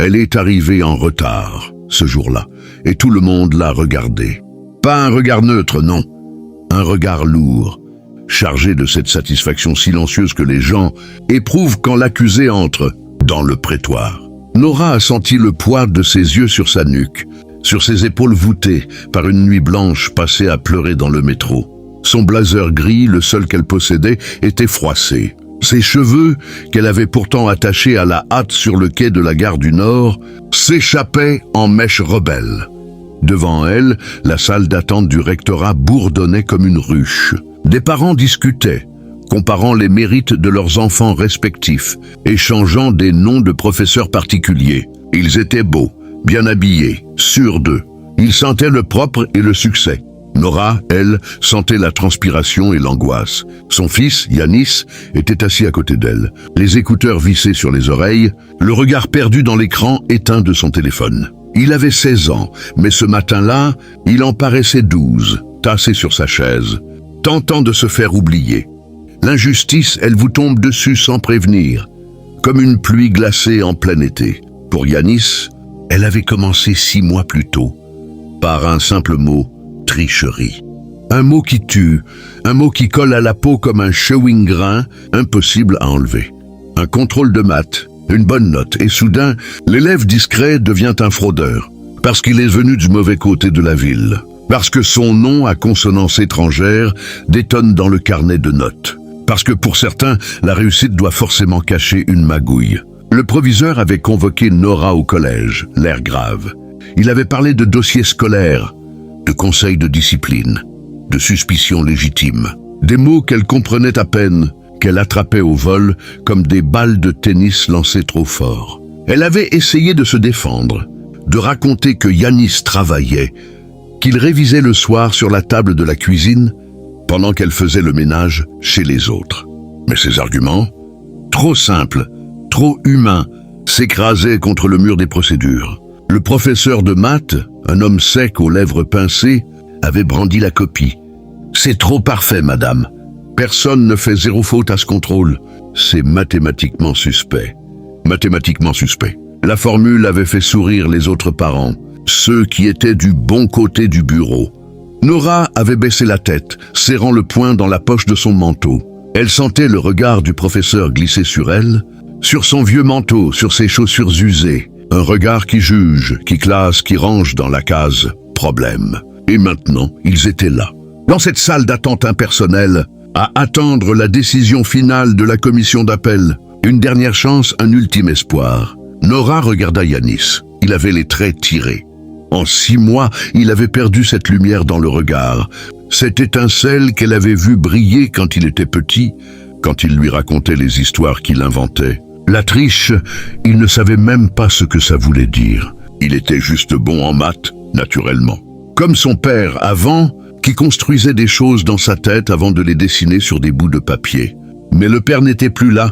Elle est arrivée en retard, ce jour-là, et tout le monde l'a regardée. Pas un regard neutre, non. Un regard lourd, chargé de cette satisfaction silencieuse que les gens éprouvent quand l'accusé entre dans le prétoire. Nora a senti le poids de ses yeux sur sa nuque, sur ses épaules voûtées par une nuit blanche passée à pleurer dans le métro. Son blazer gris, le seul qu'elle possédait, était froissé. Ses cheveux, qu'elle avait pourtant attachés à la hâte sur le quai de la gare du Nord, s'échappaient en mèches rebelles. Devant elle, la salle d'attente du rectorat bourdonnait comme une ruche. Des parents discutaient, comparant les mérites de leurs enfants respectifs, échangeant des noms de professeurs particuliers. Ils étaient beaux, bien habillés, sûrs d'eux. Ils sentaient le propre et le succès. Nora, elle, sentait la transpiration et l'angoisse. Son fils, Yanis, était assis à côté d'elle, les écouteurs vissés sur les oreilles, le regard perdu dans l'écran éteint de son téléphone. Il avait 16 ans, mais ce matin-là, il en paraissait 12, tassé sur sa chaise, tentant de se faire oublier. L'injustice, elle vous tombe dessus sans prévenir, comme une pluie glacée en plein été. Pour Yanis, elle avait commencé 6 mois plus tôt, par un simple mot, tricherie. Un mot qui tue, un mot qui colle à la peau comme un chewing-grain, impossible à enlever. Un contrôle de maths, une bonne note, et soudain, l'élève discret devient un fraudeur, parce qu'il est venu du mauvais côté de la ville, parce que son nom à consonance étrangère détonne dans le carnet de notes, parce que pour certains, la réussite doit forcément cacher une magouille. Le proviseur avait convoqué Nora au collège, l'air grave. Il avait parlé de dossiers scolaires, de conseils de discipline, de suspicions légitimes, des mots qu'elle comprenait à peine, qu'elle attrapait au vol comme des balles de tennis lancées trop fort. Elle avait essayé de se défendre, de raconter que Yanis travaillait, qu'il révisait le soir sur la table de la cuisine pendant qu'elle faisait le ménage chez les autres. Mais ces arguments, trop simples, trop humains, s'écrasaient contre le mur des procédures. Le professeur de maths, un homme sec aux lèvres pincées, avait brandi la copie. « C'est trop parfait, madame. Personne ne fait 0 faute à ce contrôle. C'est mathématiquement suspect. » Mathématiquement suspect. La formule avait fait sourire les autres parents, ceux qui étaient du bon côté du bureau. Nora avait baissé la tête, serrant le poing dans la poche de son manteau. Elle sentait le regard du professeur glisser sur elle, sur son vieux manteau, sur ses chaussures usées. Un regard qui juge, qui classe, qui range dans la case « problème ». Et maintenant, ils étaient là, dans cette salle d'attente impersonnelle, à attendre la décision finale de la commission d'appel. Une dernière chance, un ultime espoir. Nora regarda Yanis. Il avait les traits tirés. En 6 mois, il avait perdu cette lumière dans le regard, cette étincelle qu'elle avait vue briller quand il était petit, quand il lui racontait les histoires qu'il inventait. La triche, il ne savait même pas ce que ça voulait dire. Il était juste bon en maths, naturellement. Comme son père avant, qui construisait des choses dans sa tête avant de les dessiner sur des bouts de papier. Mais le père n'était plus là,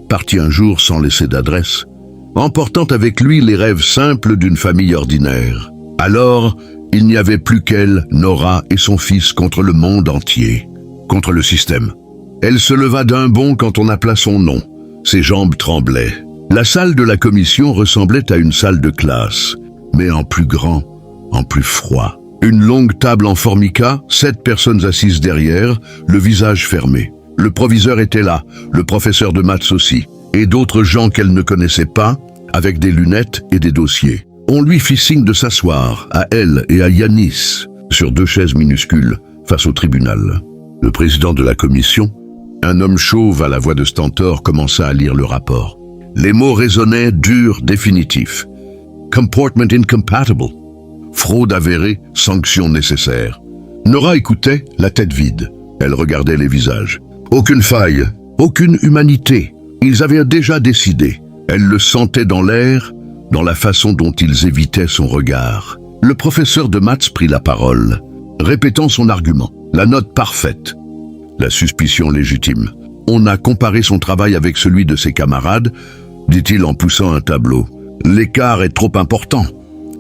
parti un jour sans laisser d'adresse, emportant avec lui les rêves simples d'une famille ordinaire. Alors, il n'y avait plus qu'elle, Nora et son fils contre le monde entier, contre le système. Elle se leva d'un bond quand on appela son nom. Ses jambes tremblaient. La salle de la commission ressemblait à une salle de classe, mais en plus grand, en plus froid. Une longue table en formica, 7 personnes assises derrière, le visage fermé. Le proviseur était là, le professeur de maths aussi, et d'autres gens qu'elle ne connaissait pas, avec des lunettes et des dossiers. On lui fit signe de s'asseoir, à elle et à Yanis, sur 2 chaises minuscules, face au tribunal. Le président de la commission, un homme chauve à la voix de stentor, commença à lire le rapport. Les mots résonnaient durs, définitifs. Comportment incompatible. Fraude avérée, sanction nécessaire. Nora écoutait, la tête vide. Elle regardait les visages. Aucune faille, aucune humanité. Ils avaient déjà décidé. Elle le sentait dans l'air, dans la façon dont ils évitaient son regard. Le professeur de maths prit la parole, répétant son argument. La note parfaite. La suspicion légitime. On a comparé son travail avec celui de ses camarades, dit-il en poussant un tableau. L'écart est trop important.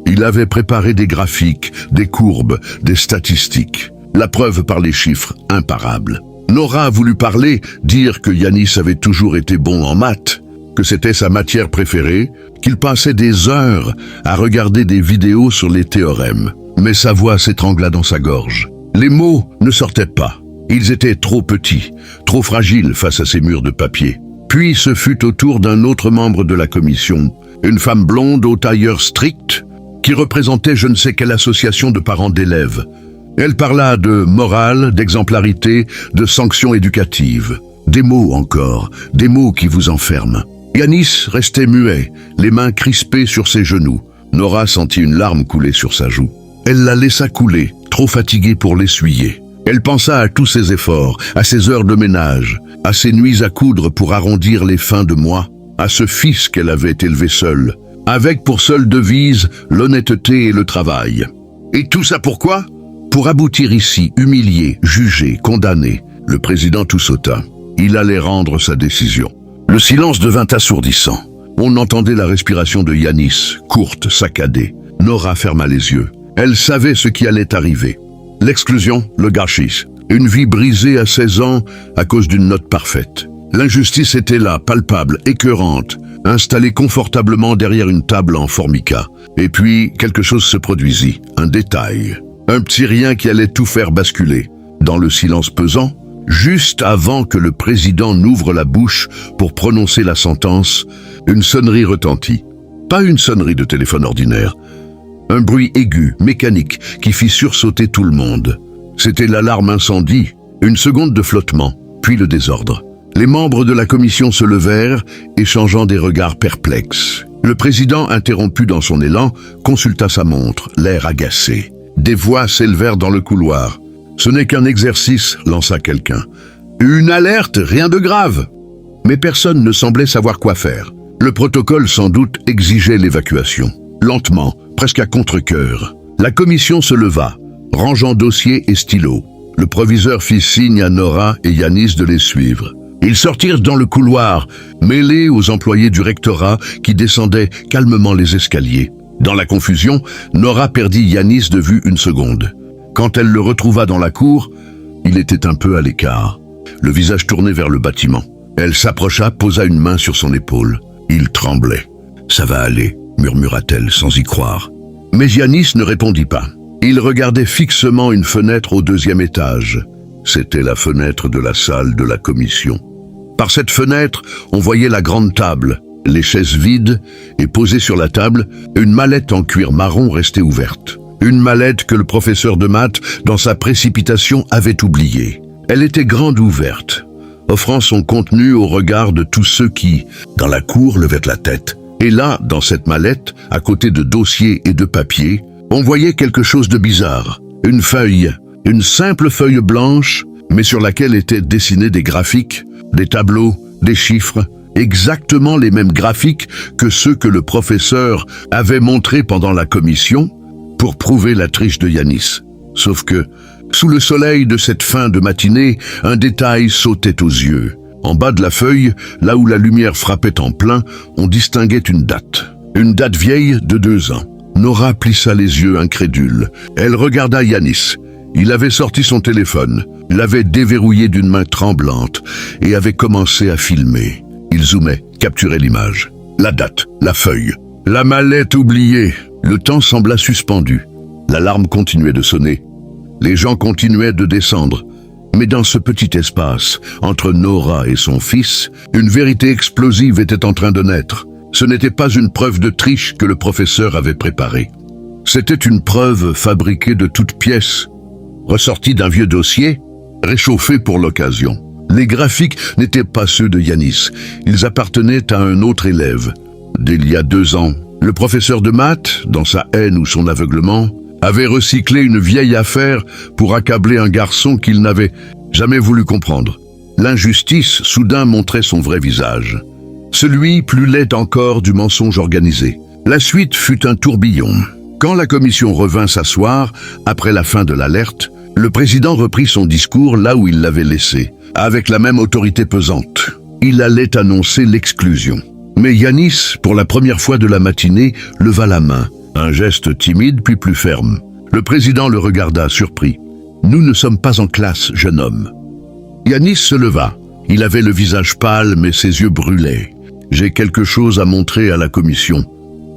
Il avait préparé des graphiques, des courbes, des statistiques. La preuve par les chiffres, imparable. Nora a voulu parler, dire que Yanis avait toujours été bon en maths, que c'était sa matière préférée, qu'il passait des heures à regarder des vidéos sur les théorèmes. Mais sa voix s'étrangla dans sa gorge. Les mots ne sortaient pas. Ils étaient trop petits, trop fragiles face à ces murs de papier. Puis ce fut au tour d'un autre membre de la commission, une femme blonde au tailleur strict, qui représentait je ne sais quelle association de parents d'élèves. Elle parla de morale, d'exemplarité, de sanctions éducatives. Des mots encore, des mots qui vous enferment. Yanis restait muet, les mains crispées sur ses genoux. Nora sentit une larme couler sur sa joue. Elle la laissa couler, trop fatiguée pour l'essuyer. Elle pensa à tous ses efforts, à ses heures de ménage, à ses nuits à coudre pour arrondir les fins de mois, à ce fils qu'elle avait élevé seule, avec pour seule devise l'honnêteté et le travail. Et tout ça pourquoi? Pour aboutir ici, humilié, jugé, condamné. Le président tout sauta. Il allait rendre sa décision. Le silence devint assourdissant. On entendait la respiration de Yanis, courte, saccadée. Nora ferma les yeux. Elle savait ce qui allait arriver. L'exclusion, le gâchis. Une vie brisée à 16 ans à cause d'une note parfaite. L'injustice était là, palpable, écœurante, installée confortablement derrière une table en formica. Et puis, quelque chose se produisit, un détail. Un petit rien qui allait tout faire basculer. Dans le silence pesant, juste avant que le président n'ouvre la bouche pour prononcer la sentence, une sonnerie retentit. Pas une sonnerie de téléphone ordinaire. Un bruit aigu, mécanique, qui fit sursauter tout le monde. C'était l'alarme incendie, une seconde de flottement, puis le désordre. Les membres de la commission se levèrent, échangeant des regards perplexes. Le président, interrompu dans son élan, consulta sa montre, l'air agacé. Des voix s'élevèrent dans le couloir. « Ce n'est qu'un exercice », lança quelqu'un. « Une alerte, rien de grave !» Mais personne ne semblait savoir quoi faire. Le protocole, sans doute, exigeait l'évacuation. Lentement, presque à contre-cœur. La commission se leva, rangeant dossiers et stylos. Le proviseur fit signe à Nora et Yanis de les suivre. Ils sortirent dans le couloir, mêlés aux employés du rectorat qui descendaient calmement les escaliers. Dans la confusion, Nora perdit Yanis de vue une seconde. Quand elle le retrouva dans la cour, il était un peu à l'écart, le visage tourné vers le bâtiment. Elle s'approcha, posa une main sur son épaule. Il tremblait. « Ça va aller », murmura-t-elle sans y croire. Mais Yanis ne répondit pas. Il regardait fixement une fenêtre au 2e étage. C'était la fenêtre de la salle de la commission. Par cette fenêtre, on voyait la grande table, les chaises vides, et posée sur la table, une mallette en cuir marron restée ouverte. Une mallette que le professeur de maths, dans sa précipitation, avait oubliée. Elle était grande ouverte, offrant son contenu au regard de tous ceux qui, dans la cour, levaient la tête. Et là, dans cette mallette, à côté de dossiers et de papiers, on voyait quelque chose de bizarre. Une feuille, une simple feuille blanche, mais sur laquelle étaient dessinés des graphiques, des tableaux, des chiffres, exactement les mêmes graphiques que ceux que le professeur avait montrés pendant la commission pour prouver la triche de Yanis. Sauf que, sous le soleil de cette fin de matinée, un détail sautait aux yeux. En bas de la feuille, là où la lumière frappait en plein, on distinguait une date. Une date vieille de 2 ans. Nora plissa les yeux incrédule. Elle regarda Yanis. Il avait sorti son téléphone, l'avait déverrouillé d'une main tremblante et avait commencé à filmer. Il zoomait, capturait l'image. La date, la feuille, la mallette oubliée. Le temps sembla suspendu. L'alarme continuait de sonner. Les gens continuaient de descendre. Mais dans ce petit espace, entre Nora et son fils, une vérité explosive était en train de naître. Ce n'était pas une preuve de triche que le professeur avait préparée. C'était une preuve fabriquée de toutes pièces, ressortie d'un vieux dossier, réchauffé pour l'occasion. Les graphiques n'étaient pas ceux de Yanis. Ils appartenaient à un autre élève. D'il y a 2 ans, le professeur de maths, dans sa haine ou son aveuglement, avait recyclé une vieille affaire pour accabler un garçon qu'il n'avait jamais voulu comprendre. L'injustice soudain montrait son vrai visage. Celui plus laid encore du mensonge organisé. La suite fut un tourbillon. Quand la commission revint s'asseoir, après la fin de l'alerte, le président reprit son discours là où il l'avait laissé, avec la même autorité pesante. Il allait annoncer l'exclusion. Mais Yanis, pour la première fois de la matinée, leva la main. Un geste timide puis plus ferme. Le président le regarda, surpris. « Nous ne sommes pas en classe, jeune homme. » Yanis se leva. Il avait le visage pâle, mais ses yeux brûlaient. J'ai quelque chose à montrer à la commission,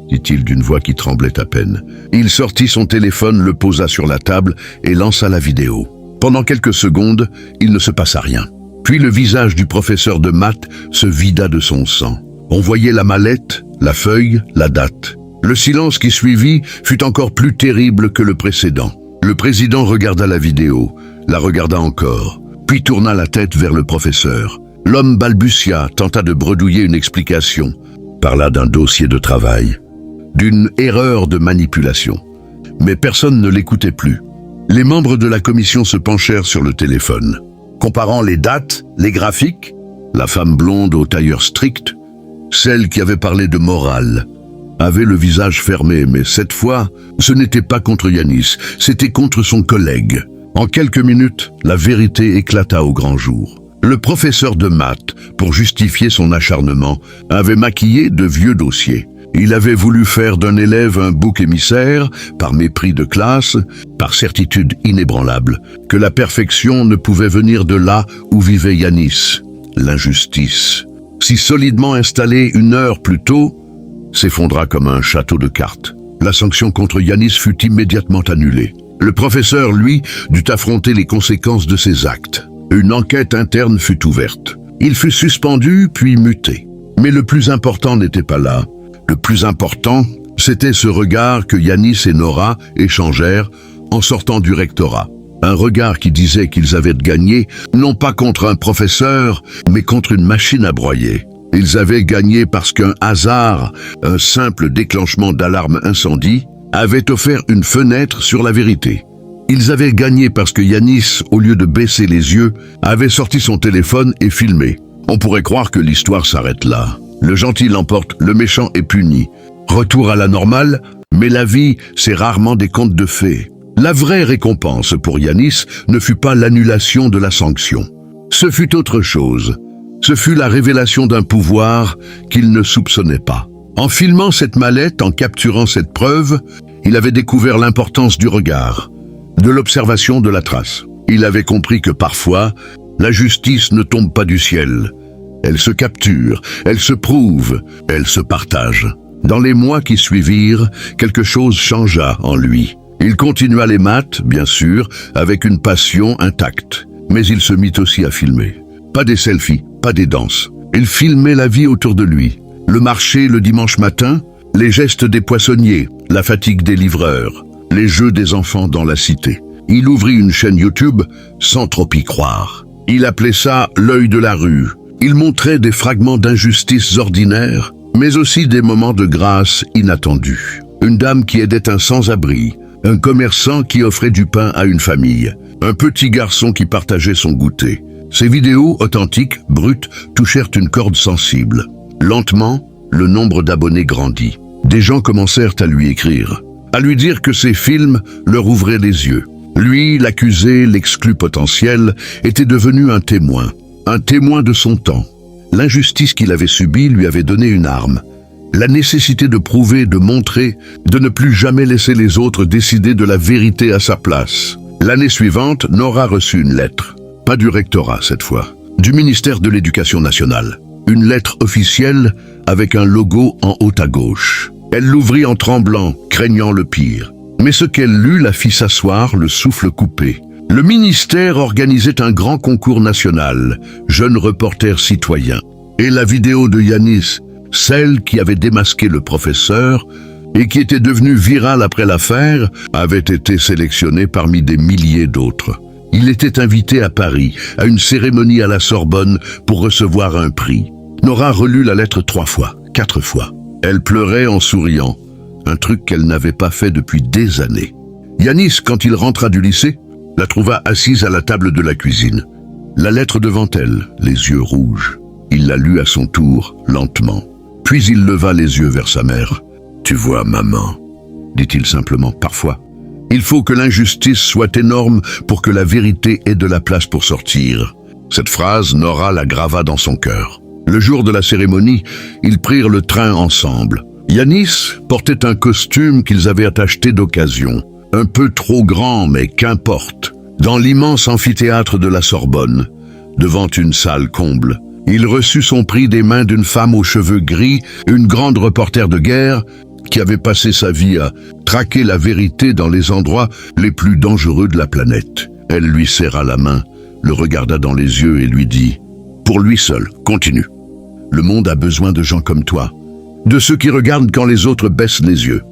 dit-il d'une voix qui tremblait à peine. Il sortit son téléphone, le posa sur la table et lança la vidéo. Pendant quelques secondes, il ne se passa rien. Puis le visage du professeur de maths se vida de son sang. On voyait la mallette, la feuille, la date. Le silence qui suivit fut encore plus terrible que le précédent. Le président regarda la vidéo, la regarda encore, puis tourna la tête vers le professeur. L'homme balbutia, tenta de bredouiller une explication, parla d'un dossier de travail, d'une erreur de manipulation. Mais personne ne l'écoutait plus. Les membres de la commission se penchèrent sur le téléphone, comparant les dates, les graphiques, la femme blonde au tailleur strict, celle qui avait parlé de morale, avait le visage fermé, mais cette fois, ce n'était pas contre Yanis, c'était contre son collègue. En quelques minutes, la vérité éclata au grand jour. Le professeur de maths, pour justifier son acharnement, avait maquillé de vieux dossiers. Il avait voulu faire d'un élève un bouc émissaire, par mépris de classe, par certitude inébranlable, que la perfection ne pouvait venir de là où vivait Yanis, l'injustice. Si solidement installée 1 heure plus tôt, s'effondra comme un château de cartes. La sanction contre Yanis fut immédiatement annulée. Le professeur, lui, dut affronter les conséquences de ses actes. Une enquête interne fut ouverte. Il fut suspendu puis muté. Mais le plus important n'était pas là. Le plus important, c'était ce regard que Yanis et Nora échangèrent en sortant du rectorat. Un regard qui disait qu'ils avaient gagné, non pas contre un professeur, mais contre une machine à broyer. Ils avaient gagné parce qu'un hasard, un simple déclenchement d'alarme incendie, avait offert une fenêtre sur la vérité. Ils avaient gagné parce que Yanis, au lieu de baisser les yeux, avait sorti son téléphone et filmé. On pourrait croire que l'histoire s'arrête là. Le gentil l'emporte, le méchant est puni. Retour à la normale, mais la vie, c'est rarement des contes de fées. La vraie récompense pour Yanis ne fut pas l'annulation de la sanction. Ce fut autre chose. Ce fut la révélation d'un pouvoir qu'il ne soupçonnait pas. En filmant cette mallette, en capturant cette preuve, il avait découvert l'importance du regard, de l'observation de la trace. Il avait compris que parfois, la justice ne tombe pas du ciel. Elle se capture, elle se prouve, elle se partage. Dans les mois qui suivirent, quelque chose changea en lui. Il continua les maths, bien sûr, avec une passion intacte. Mais il se mit aussi à filmer. Pas des selfies, pas des danses. Il filmait la vie autour de lui. Le marché le dimanche matin, les gestes des poissonniers, la fatigue des livreurs, les jeux des enfants dans la cité. Il ouvrit une chaîne YouTube sans trop y croire. Il appelait ça l'œil de la rue. Il montrait des fragments d'injustices ordinaires, mais aussi des moments de grâce inattendus. Une dame qui aidait un sans-abri, un commerçant qui offrait du pain à une famille, un petit garçon qui partageait son goûter. Ces vidéos authentiques, brutes, touchèrent une corde sensible. Lentement, le nombre d'abonnés grandit. Des gens commencèrent à lui écrire, à lui dire que ces films leur ouvraient les yeux. Lui, l'accusé, l'exclu potentiel, était devenu un témoin de son temps. L'injustice qu'il avait subie lui avait donné une arme. La nécessité de prouver, de montrer, de ne plus jamais laisser les autres décider de la vérité à sa place. L'année suivante, Nora reçut une lettre. Pas du rectorat cette fois, du ministère de l'Éducation nationale. Une lettre officielle avec un logo en haut à gauche. Elle l'ouvrit en tremblant, craignant le pire. Mais ce qu'elle lut la fit s'asseoir, le souffle coupé. Le ministère organisait un grand concours national, jeunes reporters citoyens. Et la vidéo de Yanis, celle qui avait démasqué le professeur et qui était devenue virale après l'affaire, avait été sélectionnée parmi des milliers d'autres. Il était invité à Paris, à une cérémonie à la Sorbonne pour recevoir un prix. Nora relut la lettre 3 fois, 4 fois. Elle pleurait en souriant, un truc qu'elle n'avait pas fait depuis des années. Yanis, quand il rentra du lycée, la trouva assise à la table de la cuisine. La lettre devant elle, les yeux rouges. Il la lut à son tour, lentement. Puis il leva les yeux vers sa mère. « Tu vois, maman, » dit-il simplement, parfois. Il faut que l'injustice soit énorme pour que la vérité ait de la place pour sortir. Cette phrase, Nora la grava dans son cœur. Le jour de la cérémonie, ils prirent le train ensemble. Yanis portait un costume qu'ils avaient acheté d'occasion. Un peu trop grand, mais qu'importe. Dans l'immense amphithéâtre de la Sorbonne, devant une salle comble, Il reçut son prix des mains d'une femme aux cheveux gris, une grande reporter de guerre, qui avait passé sa vie à traquer la vérité dans les endroits les plus dangereux de la planète. Elle lui serra la main, le regarda dans les yeux et lui dit « Pour lui seul, continue. Le monde a besoin de gens comme toi, de ceux qui regardent quand les autres baissent les yeux. »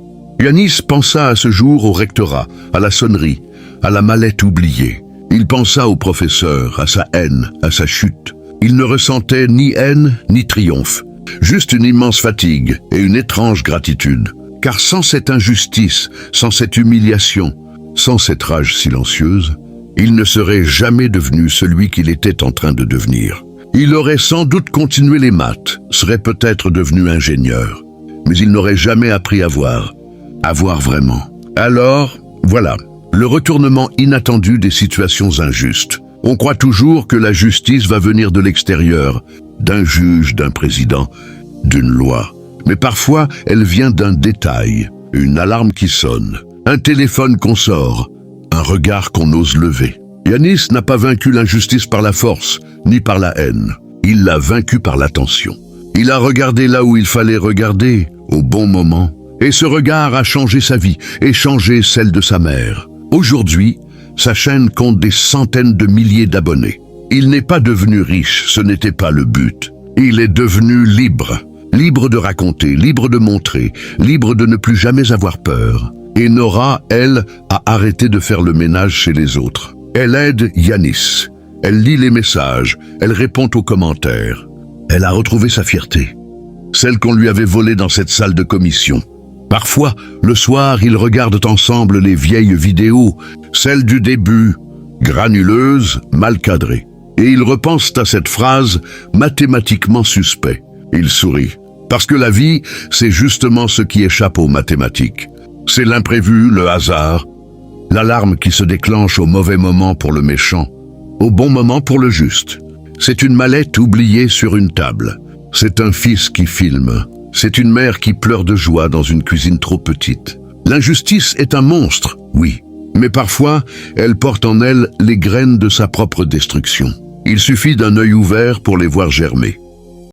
Yanis pensa à ce jour au rectorat, à la sonnerie, à la mallette oubliée. Il pensa au professeur, à sa haine, à sa chute. Il ne ressentait ni haine ni triomphe, juste une immense fatigue et une étrange gratitude. Car sans cette injustice, sans cette humiliation, sans cette rage silencieuse, il ne serait jamais devenu celui qu'il était en train de devenir. Il aurait sans doute continué les maths, serait peut-être devenu ingénieur, mais il n'aurait jamais appris à voir vraiment. Alors, voilà, le retournement inattendu des situations injustes. On croit toujours que la justice va venir de l'extérieur, d'un juge, d'un président, d'une loi. Mais parfois, elle vient d'un détail, une alarme qui sonne, un téléphone qu'on sort, un regard qu'on ose lever. Yanis n'a pas vaincu l'injustice par la force, ni par la haine. Il l'a vaincu par l'attention. Il a regardé là où il fallait regarder, au bon moment. Et ce regard a changé sa vie et changé celle de sa mère. Aujourd'hui, sa chaîne compte des centaines de milliers d'abonnés. Il n'est pas devenu riche, ce n'était pas le but. Il est devenu libre. Libre de raconter, libre de montrer, libre de ne plus jamais avoir peur. Et Nora, elle, a arrêté de faire le ménage chez les autres. Elle aide Yanis. Elle lit les messages, elle répond aux commentaires. Elle a retrouvé sa fierté, celle qu'on lui avait volée dans cette salle de commission. Parfois, le soir, ils regardent ensemble les vieilles vidéos, celles du début, granuleuses, mal cadrées. Et ils repensent à cette phrase mathématiquement suspect. Ils sourient. Parce que la vie, c'est justement ce qui échappe aux mathématiques. C'est l'imprévu, le hasard, l'alarme qui se déclenche au mauvais moment pour le méchant, au bon moment pour le juste. C'est une mallette oubliée sur une table. C'est un fils qui filme. C'est une mère qui pleure de joie dans une cuisine trop petite. L'injustice est un monstre, oui, mais parfois, elle porte en elle les graines de sa propre destruction. Il suffit d'un œil ouvert pour les voir germer.